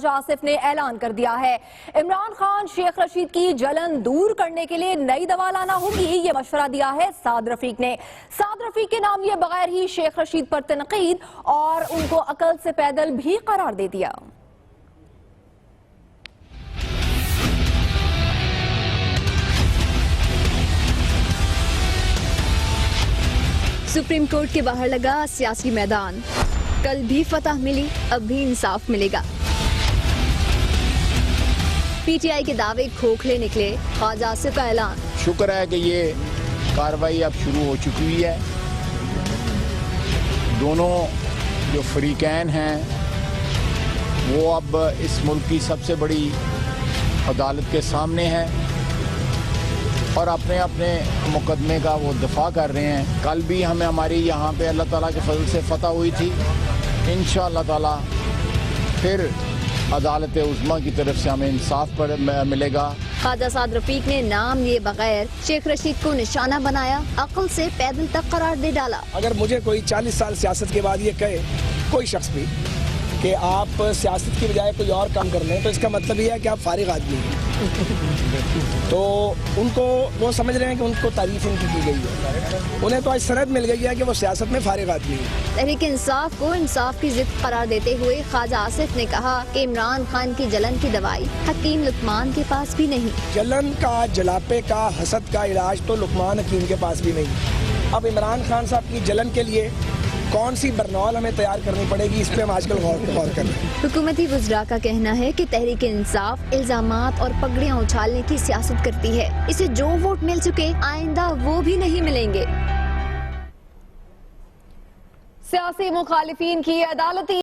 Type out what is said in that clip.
आसिफ ने ऐलान कर दिया है। इमरान खान शेख रशीद की जलन दूर करने के लिए नई दवा लाना होगी, ये मशवरा दिया है साद रफीक ने। साद रफीक के नाम ये बगैर ही शेख रशीद पर तनकीद और उनको अकल से पैदल भी करार दे दिया। सुप्रीम कोर्ट के बाहर लगा सियासी मैदान, कल भी फतह मिली, अब भी इंसाफ मिलेगा। पीटीआई के दावे खोखले निकले, ख्वाजा आसिफ का ऐलान। शुक्र है कि ये कार्रवाई अब शुरू हो चुकी है। दोनों जो फरीकैन हैं वो अब इस मुल्क की सबसे बड़ी अदालत के सामने हैं और अपने अपने मुकदमे का वो दफा कर रहे हैं। कल भी हमें हमारी यहाँ पे अल्लाह ताला के फजल से फतह हुई थी। इंशाअल्लाह ताला फिर अदालत उज़्मा की तरफ से हमें इंसाफ पर मिलेगा। ख्वाजा साद रफीक ने नाम लिए बगैर शेख रशीद को निशाना बनाया, अकल से पैदल तक करार दे डाला। अगर मुझे कोई 40 साल सियासत के बाद ये कहे कोई शख्स भी कि आप सियासत की बजाय कोई और काम कर लें, तो इसका मतलब ये है कि आप फारिग आदमी हैं। तो उनको वो समझ रहे हैं कि उनको तारीफ उनकी की गई है, उन्हें तो आज सनद मिल गई है कि वो सियासत में फारिग आदमी है। तहरीक इंसाफ को इंसाफ की जिद करार देते हुए ख्वाजा आसिफ ने कहा कि इमरान खान की जलन की दवाई हकीम लुकमान के पास भी नहीं। जलन का, जलापे का, हसद का इलाज तो लुकमान हकीम के पास भी नहीं। अब इमरान खान साहब की जलन के लिए कौन सी बरनौल हमें तैयार करनी पड़ेगी, इस पे हम आजकल गौर कर रहे हैं। हुकूमती वज़रा का कहना है कि तहरीक इंसाफ इल्जामात और पगड़ियां उछालने की सियासत करती है। इसे जो वोट मिल चुके आइंदा वो भी नहीं मिलेंगे। सियासी मुखालिफिन की अदालती